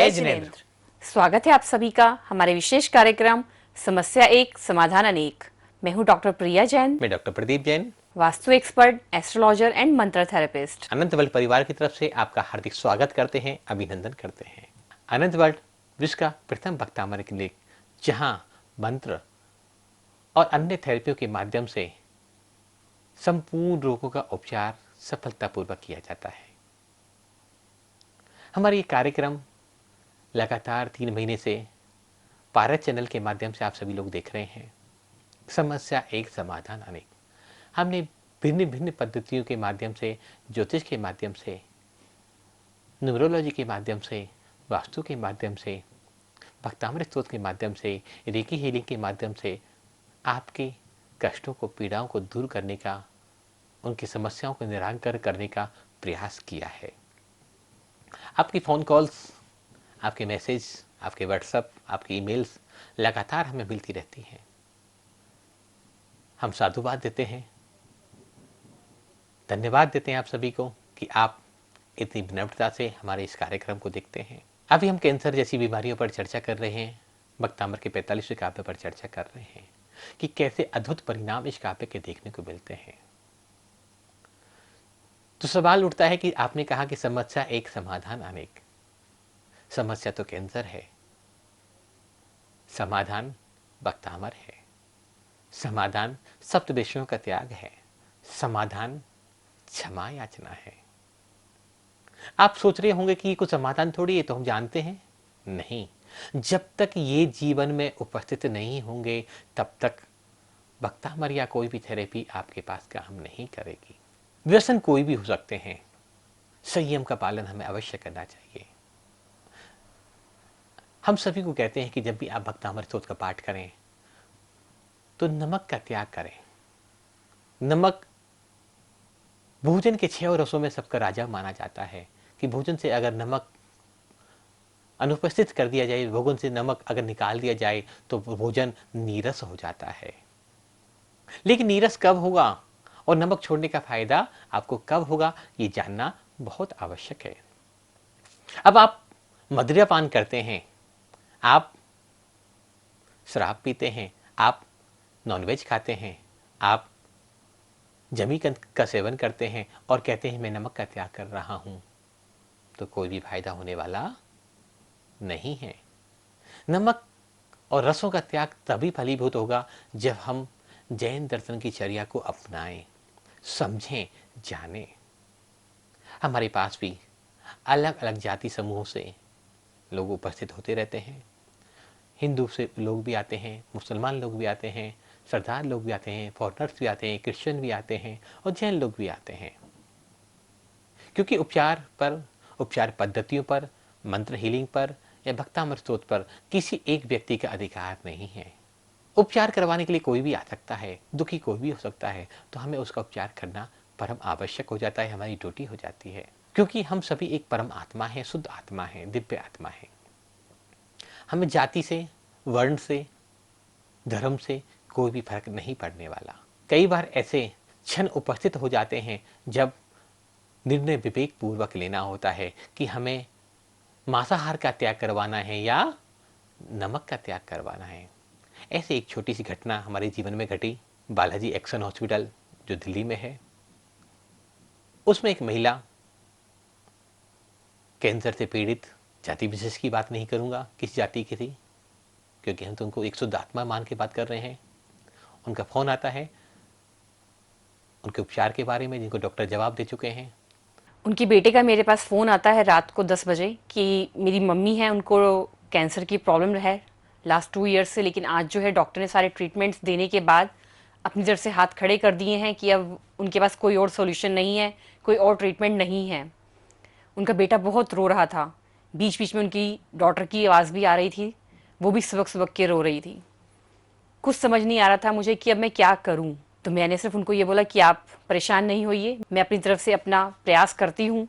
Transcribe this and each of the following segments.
जय जिनेंद्र। स्वागत है आप सभी का हमारे विशेष कार्यक्रम समस्या एक समाधान अनेक। मैं हूं डॉक्टर प्रिया जैन। मैं doctor Pradeep Jain, vastu expert, astrologer and मंत्र थेरेपिस्ट। अनंत वर्ल्ड परिवार की तरफ से आपका हार्दिक स्वागत करते हैं, अभिनंदन करते हैं। अनंत वर्ल्ड विश्व का प्रथम भक्तामर क्लिनिक, जहां मंत्र और अन्य थेरेपियों के माध्यम से संपूर्ण रोगों का उपचार सफलतापूर्वक किया जाता है। हमारे ये कार्यक्रम लगातार 3 महीने से भारत चैनल के माध्यम से आप सभी लोग देख रहे हैं। समस्या एक समाधान अनेक। हमने भिन्न भिन्न पद्धतियों के माध्यम से, ज्योतिष के माध्यम से, न्यूमरोलॉजी के माध्यम से, वास्तु के माध्यम से, भक्तामृत स्तोत्र के माध्यम से, रेकी हीलिंग के माध्यम से आपके कष्टों को, पीड़ाओं को दूर करने का, उनकी समस्याओं को निराकरण करने का प्रयास किया है। आपकी फ़ोन कॉल्स, आपके मैसेज, आपके व्हाट्सएप, आपकी ईमेल्स लगातार हमें मिलती रहती हैं। हम साधुवाद देते हैं, धन्यवाद देते हैं आप सभी को कि आप इतनी विनम्रता से हमारे इस कार्यक्रम को देखते हैं। अभी हम कैंसर जैसी बीमारियों पर चर्चा कर रहे हैं, भक्तामर के 45वें काव्य पर चर्चा कर रहे हैं कि कैसे अद्भुत परिणाम इस काव्य के देखने को मिलते हैं। तो सवाल उठता है कि आपने कहा कि समस्या एक समाधान अनेक। समस्या तो कैंसर है, समाधान भक्तामर है, समाधान सप्तऋषियों का त्याग है, समाधान क्षमा याचना है। आप सोच रहे होंगे कि ये कुछ समाधान थोड़ी है, तो हम जानते हैं नहीं। जब तक ये जीवन में उपस्थित नहीं होंगे तब तक भक्तामर या कोई भी थेरेपी आपके पास काम नहीं करेगी। व्यसन कोई भी हो सकते हैं, संयम का पालन हमें अवश्य करना चाहिए। हम सभी को कहते हैं कि जब भी आप भक्तामर स्तोत्र का पाठ करें तो नमक का त्याग करें। नमक भोजन के 6 रसों में सबका राजा माना जाता है कि भोजन से अगर नमक अनुपस्थित कर दिया जाए, भोजन से नमक अगर निकाल दिया जाए तो भोजन नीरस हो जाता है। लेकिन नीरस कब होगा और नमक छोड़ने का फायदा आपको कब होगा, ये जानना बहुत आवश्यक है। अब आप मदिरा पान करते हैं, आप शराब पीते हैं, आप नॉनवेज खाते हैं, आप जमी का सेवन करते हैं और कहते हैं मैं नमक का त्याग कर रहा हूं, तो कोई भी फायदा होने वाला नहीं है। नमक और रसों का त्याग तभी फलीभूत होगा जब हम जैन दर्शन की चर्या को अपनाएं, समझें, जानें। हमारे पास भी अलग अलग जाति समूहों से लोग उपस्थित होते रहते हैं। हिंदू से लोग भी आते हैं, मुसलमान लोग भी आते हैं, सरदार लोग भी आते हैं, फॉरेनर्स भी आते हैं, क्रिश्चियन भी आते हैं और जैन लोग भी आते हैं। क्योंकि उपचार पर, उपचार पद्धतियों पर, मंत्र हीलिंग पर या भक्तामर स्तोत्र पर किसी एक व्यक्ति का अधिकार नहीं है। उपचार करवाने के लिए कोई भी आ सकता है, दुखी कोई भी हो सकता है, तो हमें उसका उपचार करना परम आवश्यक हो जाता है, हमारी ड्यूटी हो जाती है। क्योंकि हम सभी एक परम आत्मा है, शुद्ध आत्मा है, दिव्य आत्मा है। हमें जाति से, वर्ण से, धर्म से कोई भी फर्क नहीं पड़ने वाला। कई बार ऐसे क्षण उपस्थित हो जाते हैं जब निर्णय विवेक पूर्वक लेना होता है कि हमें मांसाहार का त्याग करवाना है या नमक का त्याग करवाना है। ऐसे एक छोटी सी घटना हमारे जीवन में घटी। बालाजी एक्शन हॉस्पिटल जो दिल्ली में है, उसमें एक महिला कैंसर से पीड़ित, जाति विशेष की बात नहीं करूंगा किस जाति की थी, क्योंकि हम तो उनको एक शुद्ध आत्मा मान के बात कर रहे हैं। उनका फोन आता है उनके उपचार के बारे में, जिनको डॉक्टर जवाब दे चुके हैं। उनकी बेटे का मेरे पास फ़ोन आता है रात को 10 बजे कि मेरी मम्मी है, उनको कैंसर की प्रॉब्लम है लास्ट 2 ईयर्स से, लेकिन आज जो है डॉक्टर ने सारे ट्रीटमेंट्स देने के बाद अपनी तरफ से हाथ खड़े कर दिए हैं कि अब उनके पास कोई और सोल्यूशन नहीं है, कोई और ट्रीटमेंट नहीं है। उनका बेटा बहुत रो रहा था, बीच बीच में उनकी डॉटर की आवाज़ भी आ रही थी, वो भी सबक सबक के रो रही थी। कुछ समझ नहीं आ रहा था मुझे कि अब मैं क्या करूं। तो मैंने सिर्फ उनको ये बोला कि आप परेशान नहीं होइए, मैं अपनी तरफ से अपना प्रयास करती हूँ,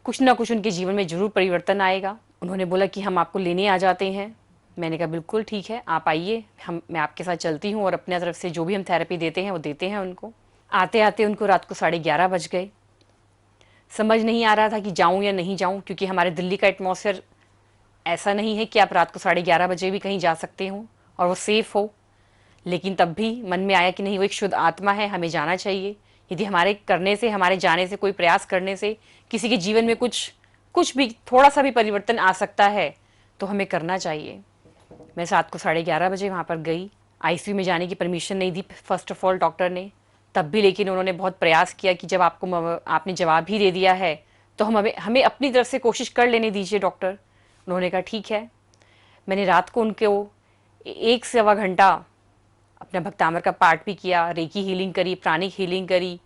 कुछ ना कुछ उनके जीवन में ज़रूर परिवर्तन आएगा। उन्होंने बोला कि हम आपको लेने आ जाते हैं। मैंने कहा बिल्कुल ठीक है, आप आइए, मैं आपके साथ चलती हूँ और अपने तरफ से जो भी हम थेरेपी देते हैं वो देते हैं उनको। आते आते उनको रात को 11:30 बज गए। समझ नहीं आ रहा था कि जाऊँ या नहीं जाऊँ, क्योंकि हमारे दिल्ली का एटमॉस्फेयर ऐसा नहीं है कि आप रात को 11:30 बजे भी कहीं जा सकते हो और वो सेफ़ हो, लेकिन तब भी मन में आया कि नहीं, वो एक शुद्ध आत्मा है, हमें जाना चाहिए। यदि हमारे करने से, हमारे जाने से, कोई प्रयास करने से किसी के जीवन में कुछ कुछ भी थोड़ा सा भी परिवर्तन आ सकता है तो हमें करना चाहिए। मैं रात को 11:30 बजे वहाँ पर गई। आईसीयू में जाने की परमिशन नहीं the first of all doctor ने, तब भी लेकिन उन्होंने बहुत प्रयास किया कि जब आपने जवाब ही दे दिया है तो हमें हमें अपनी तरफ से कोशिश कर लेने दीजिए डॉक्टर। उन्होंने कहा ठीक है। मैंने रात को उनको 1 से 1.25 घंटा अपना भक्तामर का पाठ भी किया, रेकी हीलिंग करी, प्राणिक हीलिंग करी,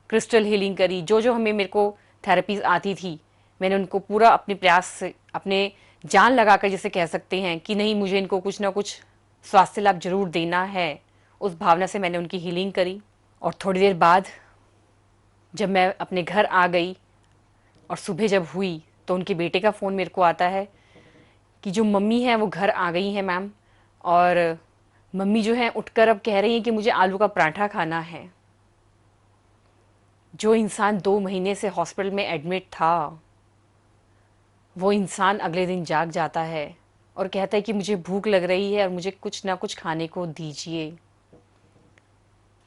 क्रिस्टल हीलिंग करी, जो जो हमें मेरे को थेरेपीज आती थी मैंने उनको पूरा अपने प्रयास से, अपने जान लगाकर जिसे कह सकते हैं कि नहीं, मुझे इनको कुछ ना कुछ स्वास्थ्य लाभ जरूर देना है, उस भावना से मैंने उनकी हीलिंग करी। और थोड़ी देर बाद जब मैं अपने घर आ गई और सुबह जब हुई तो उनके बेटे का फ़ोन मेरे को आता है कि जो मम्मी है वो घर आ गई हैं मैम, और मम्मी जो है उठकर अब कह रही हैं कि मुझे आलू का पराठा खाना है। जो इंसान 2 महीने से हॉस्पिटल में एडमिट था वो इंसान अगले दिन जाग जाता है और कहता है कि मुझे भूख लग रही है और मुझे कुछ ना कुछ खाने को दीजिए।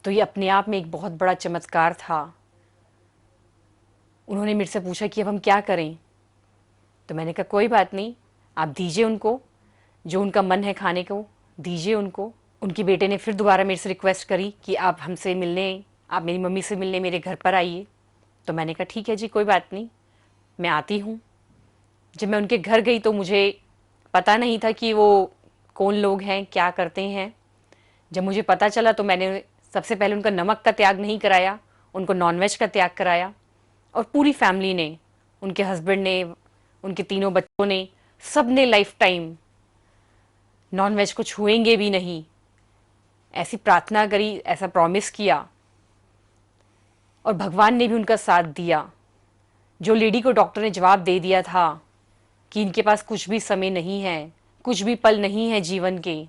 तो ये अपने आप में एक बहुत बड़ा चमत्कार था। उन्होंने मेरे से पूछा कि अब हम क्या करें, तो मैंने कहा कोई बात नहीं, आप दीजिए उनको, जो उनका मन है खाने को दीजिए उनको। उनके बेटे ने फिर दोबारा मेरे से रिक्वेस्ट करी कि आप हमसे मिलने, आप मेरी मम्मी से मिलने मेरे घर पर आइए। तो मैंने कहा ठीक है जी, कोई बात नहीं, मैं आती हूँ। जब मैं उनके घर गई तो मुझे पता नहीं था कि वो कौन लोग हैं, क्या करते हैं। जब मुझे पता चला तो मैंने सबसे पहले उनका नमक का त्याग नहीं कराया, उनको नॉनवेज का त्याग कराया। और पूरी फैमिली ने, उनके हस्बैंड ने, उनके तीनों बच्चों ने, सब ने लाइफ टाइम नॉनवेज को छुएंगे भी नहीं, ऐसी प्रार्थना करी, ऐसा प्रॉमिस किया। और भगवान ने भी उनका साथ दिया। जो लेडी को डॉक्टर ने जवाब दे दिया था कि इनके पास कुछ भी समय नहीं है, कुछ भी पल नहीं है जीवन के,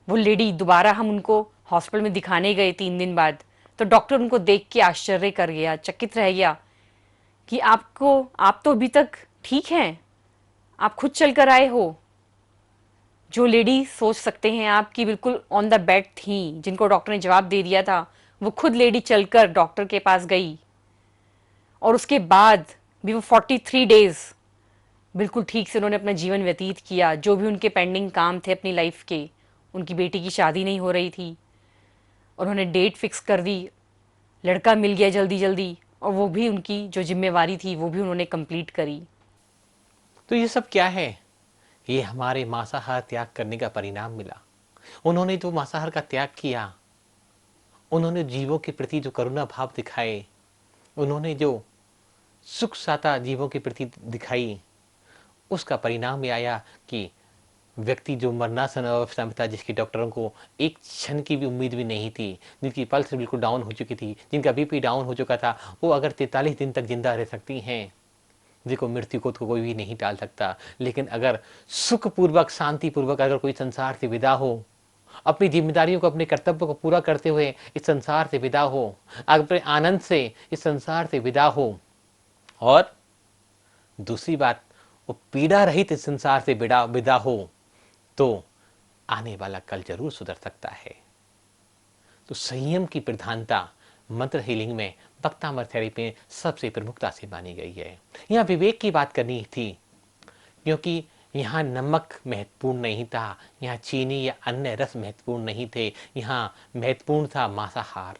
वो लेडी दोबारा हम उनको हॉस्पिटल में दिखाने गए 3 दिन बाद, तो डॉक्टर उनको देख के आश्चर्य कर गया, चकित रह गया कि आप तो अभी तक ठीक हैं, आप खुद चलकर आए हो। जो लेडी सोच सकते हैं आप कि बिल्कुल ऑन द बेड थी, जिनको डॉक्टर ने जवाब दे दिया था, वो खुद लेडी चलकर डॉक्टर के पास गई और उसके बाद भी वो 43 डेज बिल्कुल ठीक से उन्होंने अपना जीवन व्यतीत किया। जो भी उनके पेंडिंग काम थे अपनी लाइफ के, उनकी बेटी की शादी नहीं हो रही थी, उन्होंने डेट फिक्स कर दी, लड़का मिल गया जल्दी जल्दी, और वो भी उनकी जो जिम्मेवारी थी वो भी उन्होंने कंप्लीट करी। तो ये सब क्या है? ये हमारे मांसाहार त्याग करने का परिणाम मिला। उन्होंने जो मांसाहार का त्याग किया, उन्होंने जीवों के प्रति जो करुणा भाव दिखाए, उन्होंने जो सुख साता जीवों के प्रति दिखाई, उसका परिणाम ये आया कि व्यक्ति जो मरणासन अवस्था में था, जिसके डॉक्टरों को एक क्षण की भी उम्मीद भी नहीं थी, जिनकी पल्स बिल्कुल डाउन हो चुकी थी, जिनका बीपी डाउन हो चुका था, वो अगर 43 दिन तक जिंदा रह सकती हैं। देखो, मृत्यु को तो कोई भी नहीं टाल सकता, लेकिन अगर सुखपूर्वक, शांतिपूर्वक अगर कोई संसार से विदा हो, अपनी जिम्मेदारियों को, अपने कर्तव्य को पूरा करते हुए इस संसार से विदा हो, अपने आनंद से इस संसार से विदा हो, और दूसरी बात, वो पीड़ा रहित इस संसार से विदा हो, तो आने वाला कल जरूर सुधर सकता है। तो संयम की प्रधानता मंत्र हीलिंग में, भक्तामर थेरेपी में सबसे प्रमुखता से मानी गई है। यहाँ विवेक की बात करनी थी, क्योंकि यहाँ नमक महत्वपूर्ण नहीं था, यहाँ चीनी या अन्य रस महत्वपूर्ण नहीं थे, यहाँ महत्वपूर्ण था मांसाहार।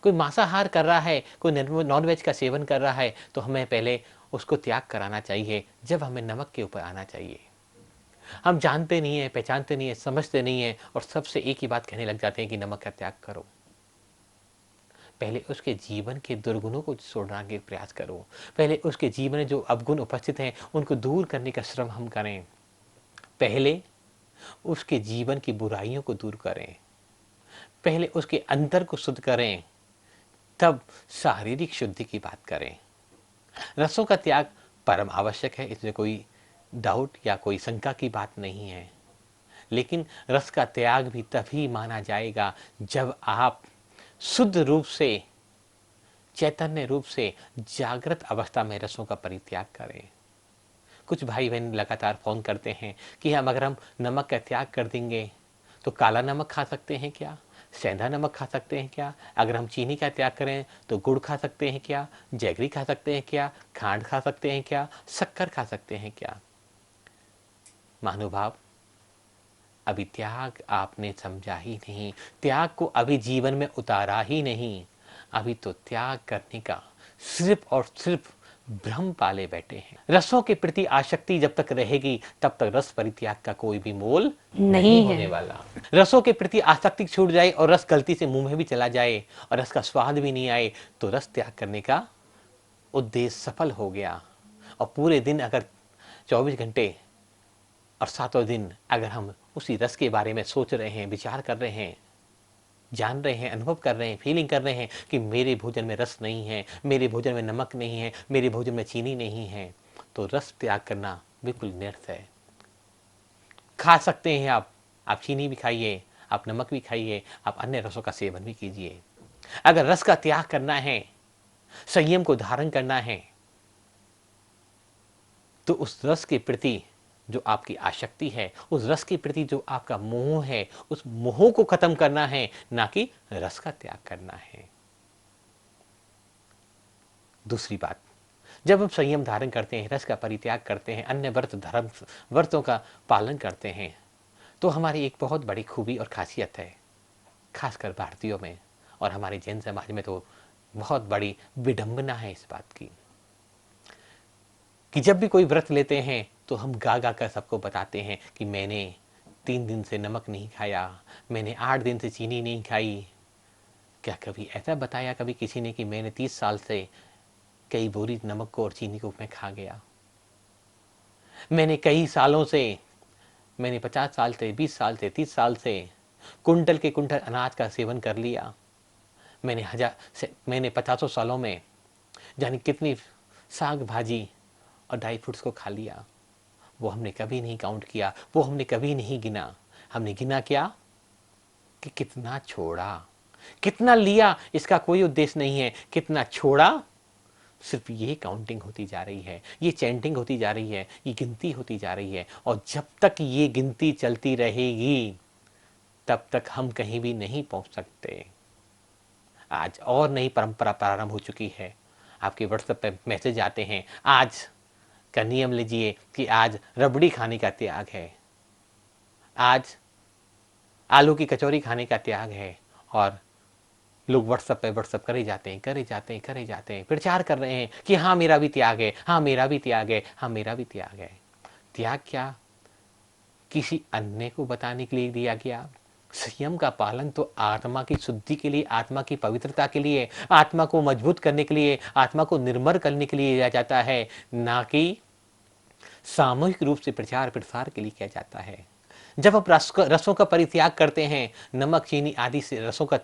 कोई मांसाहार कर रहा है, कोई नॉनवेज का सेवन कर रहा है, तो हमें पहले उसको त्याग कराना चाहिए, जब हमें नमक के ऊपर आना चाहिए। हम जानते नहीं है, पहचानते नहीं है, समझते नहीं है, और सबसे एक ही बात कहने लग जाते हैं कि नमक का त्याग करो। पहले उसके जीवन के दुर्गुणों को छोड़ने के प्रयास करो। पहले उसके जीवन में जो अवगुण उपस्थित हैं उनको दूर करने का श्रम हम करें। पहले उसके जीवन की बुराइयों को दूर करें, पहले उसके अंतर को शुद्ध करें, तब शारीरिक शुद्धि की बात करें। रसों का त्याग परम आवश्यक है, इसमें कोई डाउट या कोई शंका की बात नहीं है। लेकिन रस का त्याग भी तभी माना जाएगा जब आप शुद्ध रूप से, चैतन्य रूप से जागृत अवस्था में रसों का परित्याग करें। कुछ भाई बहन लगातार फ़ोन करते हैं कि हम अगर हम नमक का त्याग कर देंगे तो काला नमक खा सकते हैं क्या, सेंधा नमक खा सकते हैं क्या, अगर हम चीनी का त्याग करें तो गुड़ खा सकते हैं क्या, जैगरी खा सकते हैं क्या, खांड खा सकते हैं क्या, शक्कर खा सकते हैं क्या। महानुभाव, अभी त्याग आपने समझा ही नहीं, त्याग को अभी जीवन में उतारा ही नहीं। अभी तो त्याग करने का सिर्फ और सिर्फ भ्रम पाले बैठे हैं। रसों के प्रति आसक्ति जब तक रहेगी तब तक रस परित्याग का कोई भी मोल नहीं नहीं होने है। वाला। रसों के प्रति आसक्ति छूट जाए और रस गलती से मुंह में भी चला जाए और रस का स्वाद भी नहीं आए तो रस त्याग करने का उद्देश्य सफल हो गया। और पूरे दिन अगर 24 घंटे और सातों दिन अगर हम उसी रस के बारे में सोच रहे हैं, विचार कर रहे हैं, जान रहे हैं, अनुभव कर रहे हैं, फीलिंग कर रहे हैं कि मेरे भोजन में रस नहीं है, मेरे भोजन में नमक नहीं है, मेरे भोजन में चीनी नहीं है, तो रस त्याग करना बिल्कुल व्यर्थ है। खा सकते हैं आप चीनी भी खाइए, आप नमक भी खाइए, आप अन्य रसों का सेवन भी कीजिए। अगर रस का त्याग करना है, संयम को धारण करना है, तो उस रस के प्रति जो आपकी आसक्ति है, उस रस के प्रति जो आपका मोह है, उस मोह को खत्म करना है, ना कि रस का त्याग करना है। दूसरी बात, जब हम संयम धारण करते हैं, रस का परित्याग करते हैं, अन्य व्रत धर्म व्रतों का पालन करते हैं, तो हमारी एक बहुत बड़ी खूबी और खासियत है, खासकर भारतीयों में और हमारे जैन समाज में तो बहुत बड़ी विडंबना है इस बात की कि जब भी कोई व्रत लेते हैं तो हम गा गा कर सबको बताते हैं कि मैंने 3 दिन से नमक नहीं खाया, मैंने 8 दिन से चीनी नहीं खाई। क्या कभी ऐसा बताया कभी किसी ने कि मैंने 30 साल से कई बोरी नमक को और चीनी को मैं खा गया, मैंने कई सालों से, मैंने 50 साल से, 20 साल से, 30 साल से कुंटल के कुंटल अनाज का सेवन कर लिया, मैंने 50 सालों में जाने कितनी साग भाजी और ड्राई फ्रूट्स को खा लिया। वो हमने कभी नहीं काउंट किया, वो हमने कभी नहीं गिना। हमने गिना क्या कि कितना छोड़ा, कितना लिया इसका कोई उद्देश्य नहीं है, कितना छोड़ा सिर्फ ये काउंटिंग होती जा रही है, ये चैंटिंग होती जा रही है, ये गिनती होती जा रही है। और जब तक ये गिनती चलती रहेगी तब तक हम कहीं भी नहीं पहुंच सकते। आज और नई परंपरा प्रारंभ हो चुकी है, आपके व्हाट्सएप पे मैसेज आते हैं, आज का नियम लीजिए कि आज रबड़ी खाने का त्याग है, आज आलू की कचौरी खाने का त्याग है। और लोग व्हाट्सएप पे व्हाट्सएप करे जाते हैं, करे जाते हैं, करे जाते हैं, प्रचार कर रहे हैं कि हाँ मेरा भी त्याग है, हाँ मेरा भी त्याग है, हाँ मेरा भी त्याग है। त्याग क्या किसी अन्य को बताने के लिए दिया गया? संयम का पालन तो आत्मा की शुद्धि के लिए, आत्मा की पवित्रता के लिए, आत्मा को मजबूत करने के लिए, आत्मा को निर्मल करने के लिए दिया जाता है, ना कि सामूहिक रूप से प्रचार प्रसार के लिए किया जाता है। जब आप रसों का परित्याग करते हैं, नमक चीनी आदि से रसों का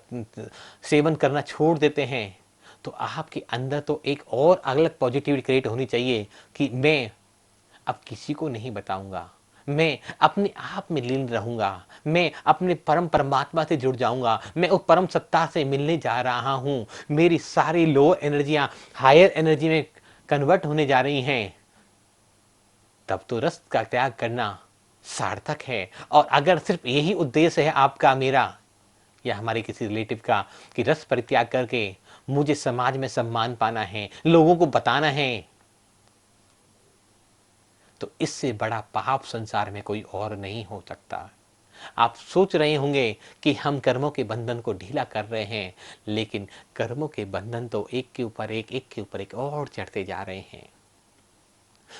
सेवन करना छोड़ देते हैं, तो आपके अंदर तो एक और अलग पॉजिटिविटी क्रिएट होनी चाहिए कि मैं अब किसी को नहीं बताऊंगा, मैं अपने आप में लीन रहूंगा, मैं अपने परम परमात्मा से जुड़ जाऊंगा, मैं उस परम सत्ता से मिलने जा रहा हूं, मेरी सारी लो एनर्जियां हायर एनर्जी में कन्वर्ट होने जा रही हैं। तब तो रस का त्याग करना सार्थक है। और अगर सिर्फ यही उद्देश्य है आपका, मेरा या हमारे किसी रिलेटिव का कि रस परित्याग करके मुझे समाज में सम्मान पाना है, लोगों को बताना है, तो इससे बड़ा पाप संसार में कोई और नहीं हो सकता। आप सोच रहे होंगे कि हम कर्मों के बंधन को ढीला कर रहे हैं, लेकिन कर्मों के बंधन तो एक के ऊपर एक के ऊपर एक और चढ़ते जा रहे हैं।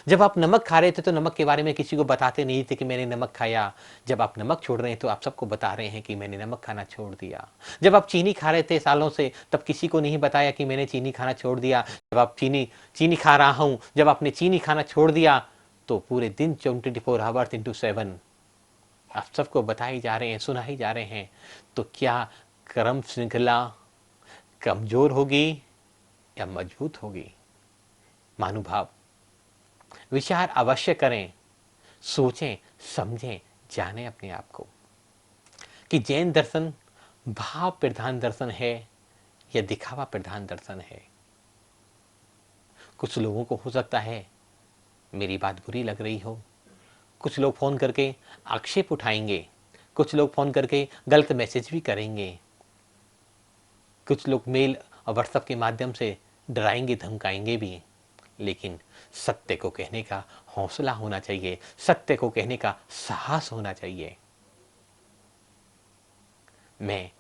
जब आप नमक खा रहे थे तो नमक के बारे में किसी को बताते नहीं थे कि मैंने नमक खाया। जब आप नमक छोड़ रहे हैं तो आप सबको बता रहे हैं कि मैंने नमक खाना छोड़ दिया। जब आप चीनी खा रहे थे सालों से, तब किसी को नहीं बताया कि मैंने चीनी खाना छोड़ दिया। जब आप चीनी खा रहा हूं, जब आपने चीनी खाना छोड़ दिया तो पूरे दिन 24 आवर्स इंटू 7 आप सबको बताए जा रहे हैं, सुनाए जा रहे हैं। तो क्या कर्म श्रृंखला कमजोर होगी या मजबूत होगी? महानुभाव, विचार अवश्य करें, सोचें, समझें, जानें अपने आप को कि जैन दर्शन भाव प्रधान दर्शन है या दिखावा प्रधान दर्शन है। कुछ लोगों को हो सकता है मेरी बात बुरी लग रही हो। कुछ लोग फ़ोन करके आक्षेप उठाएंगे, कुछ लोग फ़ोन करके गलत मैसेज भी करेंगे, कुछ लोग मेल और व्हाट्सएप के माध्यम से डराएंगे धमकाएंगे भी, लेकिन सत्य को कहने का हौसला होना चाहिए, सत्य को कहने का साहस होना चाहिए। मैं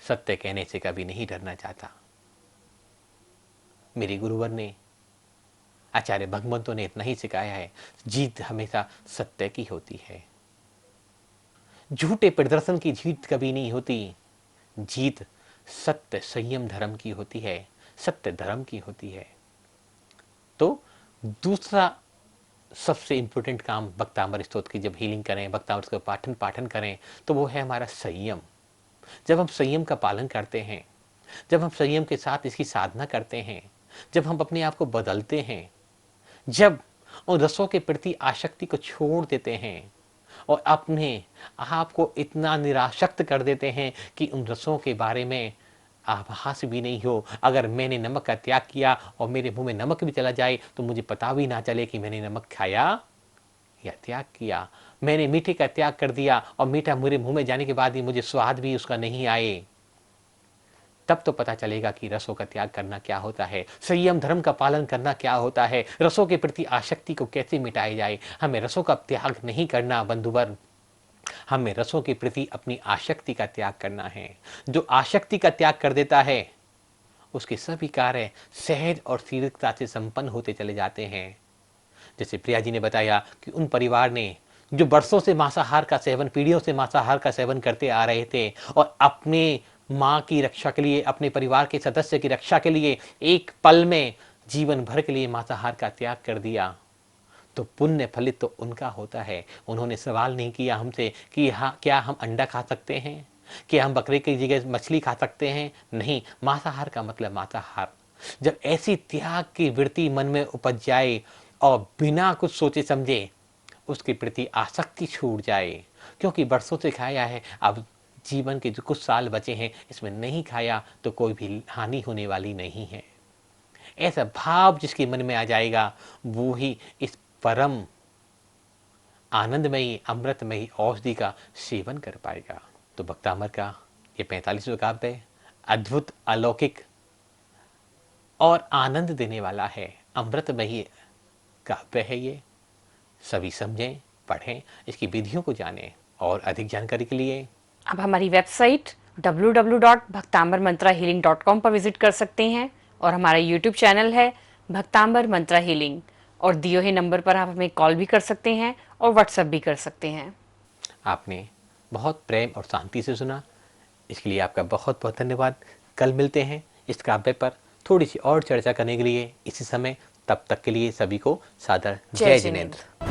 सत्य कहने से कभी नहीं डरना चाहता। मेरे गुरुवर ने, आचार्य भगवंतों ने इतना ही सिखाया है, जीत हमेशा सत्य की होती है। झूठे प्रदर्शन की जीत कभी नहीं होती। जीत सत्य संयम धर्म की होती है, सत्य धर्म की होती है। तो दूसरा सबसे इंपॉर्टेंट काम भक्तामर स्तोत्र की जब हीलिंग करें, भक्तामर का पाठन करें, तो वो है हमारा संयम। जब हम संयम का पालन करते हैं, जब हम संयम के साथ इसकी साधना करते हैं, जब हम अपने आप को बदलते हैं, जब उन रसों के प्रति आसक्ति को छोड़ देते हैं और अपने आप को इतना निरासक्त कर देते हैं कि उन रसों के बारे में आभास भी नहीं हो। अगर मैंने नमक का त्याग किया और मेरे मुंह में नमक भी चला जाए तो मुझे पता भी ना चले कि मैंने नमक खाया या त्याग किया। मैंने मीठे का त्याग कर दिया और मीठा मेरे मुंह में जाने के बाद भी मुझे स्वाद भी उसका नहीं आए, तब तो पता चलेगा कि रसों का त्याग करना क्या होता है, संयम धर्म का पालन करना क्या होता है, रसों के प्रति आसक्ति को कैसे मिटाया जाए। हमें रसों का त्याग नहीं करना बंधुवर, हमें रसों के प्रति अपनी आसक्ति का त्याग करना है। जो आसक्ति का त्याग कर देता है उसके सभी कार्य सहज और शीघ्रता से संपन्न होते चले जाते हैं। जैसे प्रिया जी ने बताया कि उन परिवार ने जो वर्षों से मांसाहार का सेवन, पीढ़ियों से मांसाहार का सेवन करते आ रहे थे और अपने माँ की रक्षा के लिए, अपने परिवार के सदस्य की रक्षा के लिए एक पल में जीवन भर के लिए मांसाहार का त्याग कर दिया, तो पुण्य फलित तो उनका होता है। उन्होंने सवाल नहीं किया हमसे कि हाँ क्या हम अंडा खा सकते हैं, क्या हम बकरे की जगह मछली खा सकते हैं। नहीं, मांसाहार का मतलब मांसाहार। जब ऐसी त्याग की वृत्ति मन में उपज जाए और बिना कुछ सोचे समझे उसके प्रति आसक्ति छूट जाए, क्योंकि बरसों से खाया है, अब जीवन के जो कुछ साल बचे हैं इसमें नहीं खाया तो कोई भी हानि होने वाली नहीं है, ऐसा भाव जिसके मन में आ जाएगा वो ही इस परम आनंदमयी अमृतमयी औषधि का सेवन कर पाएगा। तो भक्तामर का ये 45वां काव्य अद्भुत, अलौकिक और आनंद देने वाला है, अमृतमयी काव्य है। ये सभी समझें, पढ़ें, इसकी विधियों को जानें और अधिक जानकारी के लिए आप हमारी वेबसाइट www.bhaktambarmantrahealing.com पर विजिट कर सकते हैं और हमारा यूट्यूब चैनल है भक्तांबर मंत्रा हीलिंग, और दिए हुए नंबर पर आप हमें कॉल भी कर सकते हैं और व्हाट्सएप भी कर सकते हैं। आपने बहुत प्रेम और शांति से सुना, इसके लिए आपका बहुत बहुत धन्यवाद। कल मिलते हैं इस काव्य पर थोड़ी सी और चर्चा करने के लिए इसी समय। तब तक के लिए सभी को सादर जय जिनेंद्र।